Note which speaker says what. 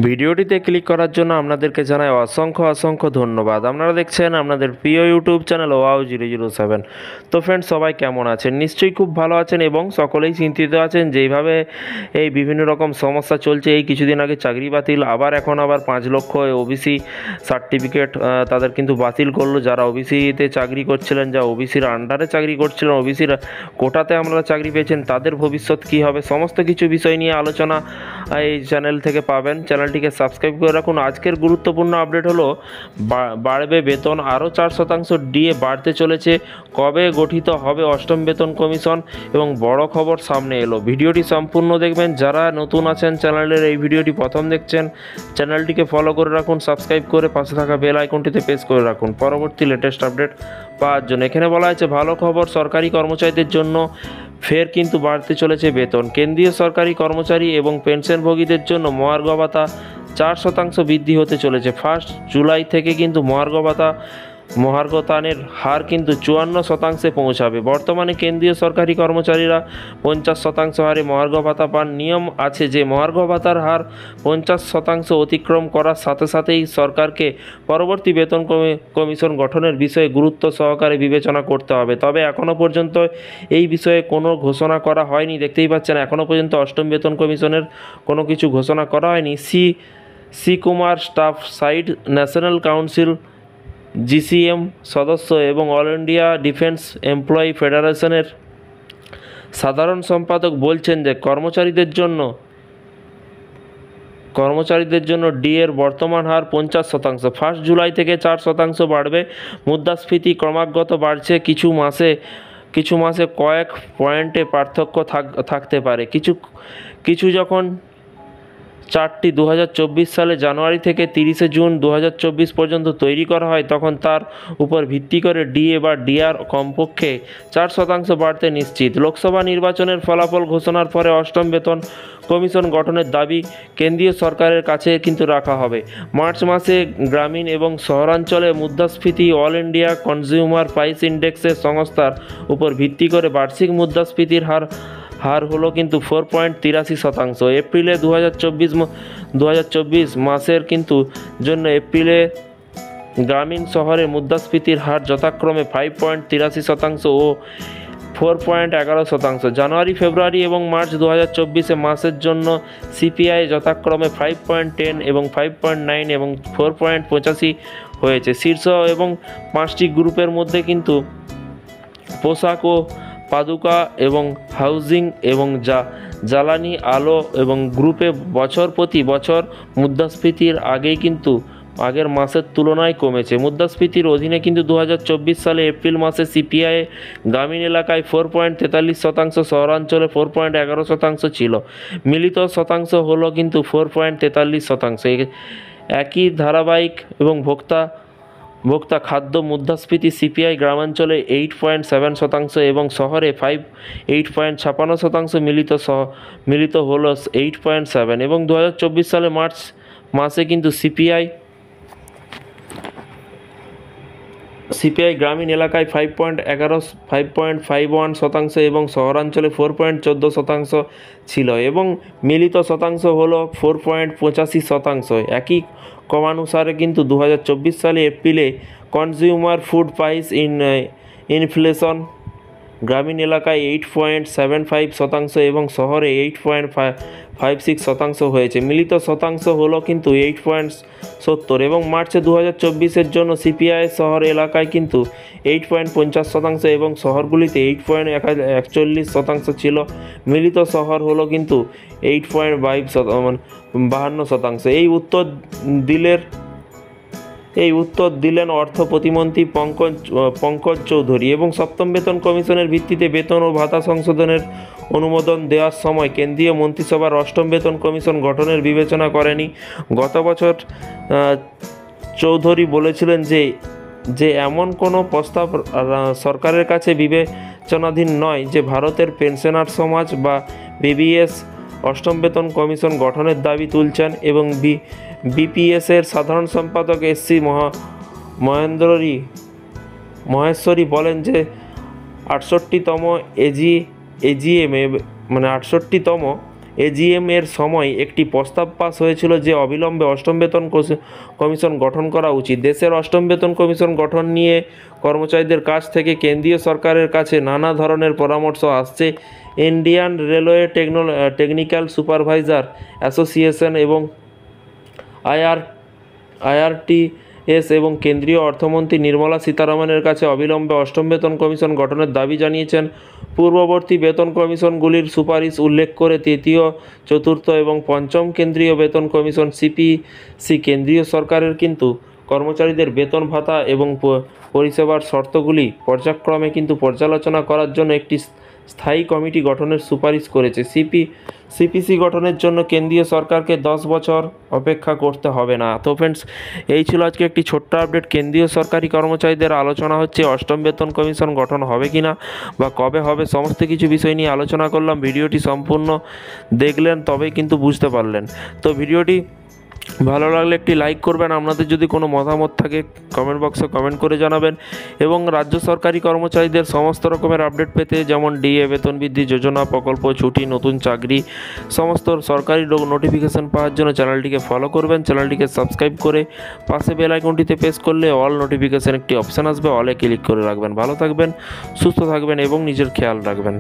Speaker 1: ভিডিওটিতে ক্লিক করার জন্য আপনাদেরকে জানাই অসংখ্য ধন্যবাদ। আপনারা দেখছেন আপনাদের প্রিয় ইউটিউব চ্যানেল wow007। তো ফ্রেন্ডস, সবাই কেমন আছেন? নিশ্চয়ই খুব ভালো আছেন এবং সকলেই চিন্তিত আছেন যেইভাবে এই বিভিন্ন রকম সমস্যা চলছে। এই কিছুদিন আগে চাকরি বাতিল, এখন আবার 5 লক্ষ ওবিসি সার্টিফিকেট তাদের কিন্তু বাতিল করলো। যারা ওবিসিতে চাকরি করছিলেন, যা ওবিসির আন্ডারে চাকরি করছিলেন, ওবিসির কোটাতে আপনারা চাকরি পেয়েছেন, তাদের ভবিষ্যৎ কী হবে, সমস্ত কিছু বিষয় নিয়ে আলোচনা এই চ্যানেল থেকে পাবেন। চ্যানেলটিকে সাবস্ক্রাইব করে রাখুন। আজকের গুরুত্বপূর্ণ আপডেট হলো বাড়বে বেতন, আরও 4% ডিএ বাড়তে চলেছে। কবে গঠিত হবে অষ্টম বেতন কমিশন এবং বড় খবর সামনে এলো। ভিডিওটি সম্পূর্ণ দেখবেন। যারা নতুন আছেন চ্যানেলের, এই ভিডিওটি প্রথম দেখছেন, চ্যানেলটিকে ফলো করে রাখুন, সাবস্ক্রাইব করে পাশে থাকা বেল আইকনটিতে প্রেস করে রাখুন পরবর্তী লেটেস্ট আপডেট পাওয়ার জন্য। এখানে বলা হয়েছে ভালো খবর, সরকারি কর্মচারীদের জন্য ফের কিন্তু বাড়তে চলেছে বেতন। কেন্দ্রীয় সরকারি কর্মচারী এবং পেনশনভোগীদের জন্য মহার্ঘ ভাতা 4% বৃদ্ধি হতে চলেছে। 1 জুলাই থেকে কিন্তু মহার্ঘতানের হার কিন্তু 54% পৌঁছাবে। বর্তমানে কেন্দ্রীয় সরকারি কর্মচারীরা 50% হারে মহার্ঘ ভাতা পান। নিয়ম আছে যে মহার্ঘ ভাতার হার 50% অতিক্রম করার সাথে সাথেই সরকারকে পরবর্তী বেতন কমিশন গঠনের বিষয়ে গুরুত্ব সহকারে বিবেচনা করতে হবে। তবে এখনও পর্যন্ত এই বিষয়ে কোনো ঘোষণা করা হয়নি। দেখতেই পাচ্ছেন এখনও পর্যন্ত অষ্টম বেতন কমিশনের কোনো কিছু ঘোষণা করা হয়নি। C Kumar, staff side national council JCM সদস্য এবং অল ইন্ডিয়া ডিফেন্স এমপ্লয়ি ফেডারেশনের সাধারণ সম্পাদক বলছেন যে কর্মচারীদের জন্য ডিএর বর্তমান হার 50%। 1 জুলাই থেকে 4% বাড়বে। মুদ্রাস্ফীতি ক্রমাগত বাড়ছে। কিছু মাসে কয়েক পয়েন্টে পার্থক্য থাকতে পারে। কিছু যখন চার্টটি 2024 সালে জানুয়ারি থেকে 30 জুন 2024 পর্যন্ত তৈরি করা হয়, তখন তার উপর ভিত্তি করে ডিএ বা ডিআর কমপক্ষে 4% বাড়তে নিশ্চিত। লোকসভা নির্বাচনের ফলাফল ঘোষণার পরে অষ্টম বেতন কমিশন গঠনের দাবি কেন্দ্রীয় সরকারের কাছে কিন্তু রাখা হবে। মার্চ মাসে গ্রামীণ এবং শহরাঞ্চলে মুদ্রাস্ফীতি অল ইন্ডিয়া কনজিউমার প্রাইস ইন্ডেক্সের সংস্থার উপর ভিত্তি করে বার্ষিক মুদ্রাস্ফীতির হার হলো কিন্তু 4.83%। এপ্রিলে 2024 মাসের কিন্তু জন্য এপ্রিলে গ্রামীণ শহরে মুদ্রাস্ফীতির হার যথাক্রমে 5.83% ও 4.11%। জানুয়ারি, ফেব্রুয়ারি এবং মার্চ 2024 মাসের জন্য সিপিআই যথাক্রমে 5.10 এবং 5.9 এবং 4.85 হয়েছে। শীর্ষ এবং 5টি গ্রুপের মধ্যে কিন্তু পোশাক ও পাদুকা এবং হাউজিং এবং জ্বালানি আলো এবং গ্রুপে বছর প্রতি বছর মুদ্রাস্ফীতির আগের মাসের তুলনায় কমেছে। মুদ্রাস্ফীতির অধীনে কিন্তু 2024 সালে এপ্রিল মাসে সিপিআই গ্রামীণ এলাকায় 4.43%, শহরাঞ্চলে 4.11% ছিল। মিলিত শতাংশ হলো কিন্তু 4.43%। একই ধারাবাহিক এবং ভোক্তা খাদ্য মুদ্রাস্ফীতি সিপিআই গ্রামাঞ্চলে 8.7% এবং শহরে 8.56%, মিলিত হলো 8.7। এবং 2024 সালে মার্চ মাসে কিন্তু সিপিআই গ্রামীণ এলাকায় 5.51% এবং শহরাঞ্চলে 4.14% ছিল এবং মিলিত শতাংশ হলো 4.85%। একই ক্রমানুসারে কিন্তু 2024 সালে এপ্রিলে কনজিউমার ফুড প্রাইস ইনফ্লেশন গ্রামীণ এলাকায় 8.75% এবং শহরে 8.56% হয়েছে। মিলিত শতাংশ হলো কিন্তু 8.70। এবং মার্চে 2024 জন্য সিপিআই শহর এলাকায় কিন্তু 8.50% এবং শহরগুলিতে 8.41% ছিল। মিলিত শহর হলো কিন্তু 8.52%। এই উত্তর দিলেন অর্থ প্রতিমন্ত্রী পঙ্কজ চৌধুরী। এবং সপ্তম বেতন কমিশনের ভিত্তিতে বেতন ও ভাতা সংশোধনের অনুমোদন দেওয়ার সময় কেন্দ্রীয় মন্ত্রিসভার অষ্টম বেতন কমিশন গঠনের বিবেচনা করেনি। গত বছর চৌধুরী বলেছিলেন যে এমন কোনো প্রস্তাব সরকারের কাছে বিবেচনাধীন নয় যে ভারতের পেনশনার সমাজ বা বিবিএস অষ্টম বেতন কমিশন গঠনের দাবি তুলছেন। এবং বিপিএসের সাধারণ সম্পাদক SC মহেশ্বরী বলেন যে 68তম এজিএমে এজিএম এর সময় একটি প্রস্তাব পাস হয়েছিল যে অবিলম্বে অষ্টম বেতন কমিশন গঠন করা উচিত। দেশের অষ্টম বেতন কমিশন গঠন নিয়ে কর্মচারীদের কাছ থেকে কেন্দ্রীয় সরকারের কাছে নানা ধরনের পরামর্শ আসছে। Indian railway technical supervisor association এবং আইআরটিএস এবং কেন্দ্রীয় অর্থমন্ত্রী নির্মলা সীতারামনের কাছে অবিলম্বে অষ্টম বেতন কমিশন গঠনের দাবি জানিয়েছেন। পূর্ববর্তী বেতন কমিশনগুলির সুপারিশ উল্লেখ করে তৃতীয়, চতুর্থ এবং পঞ্চম কেন্দ্রীয় বেতন কমিশন সিপিসি কেন্দ্রীয় সরকারের কিন্তু কর্মচারীদের বেতন ভাতা এবং পরিষেবার শর্তগুলি পর্যায়ক্রমে কিন্তু পর্যালোচনা করার জন্য একটি স্থায়ী কমিটি গঠনের সুপারিশ করেছে। সিপিসি গঠনের জন্য কেন্দ্রীয় সরকারকে 10 বছর অপেক্ষা করতে হবে না। তো ফ্রেন্ডস, এই ছিল আজকে একটি ছোট্ট আপডেট। কেন্দ্রীয় সরকারি কর্মচারীদের আলোচনা হচ্ছে অষ্টম বেতন কমিশন গঠন হবে কিনা বা কবে হবে, সমস্ত কিছু বিষয় নিয়ে আলোচনা করলাম। ভিডিওটি সম্পূর্ণ দেখলেন তবেই কিন্তু বুঝতে পারলেন। তো ভিডিওটি ভালো লাগলে একটি লাইক করবেন। আপনাদের যদি কোনো মতামত থাকে কমেন্ট বক্সে কমেন্ট করে জানাবেন। এবং রাজ্য সরকারি কর্মচারীদের সমস্ত রকমের আপডেট পেতে, যেমন ডিএ, বেতন বৃদ্ধি যোজনা, প্রকল্প, ছুটি, নতুন চাকরি, সমস্ত সরকারি নোটিফিকেশান পাওয়ার জন্য চ্যানেলটিকে ফলো করবেন। চ্যানেলটিকে সাবস্ক্রাইব করে পাশে বেল আইকনটিতে প্রেস করলে অল নোটিফিকেশান একটি অপশান আসবে, অলে ক্লিক করে রাখবেন। ভালো থাকবেন, সুস্থ থাকবেন এবং নিজের খেয়াল রাখবেন।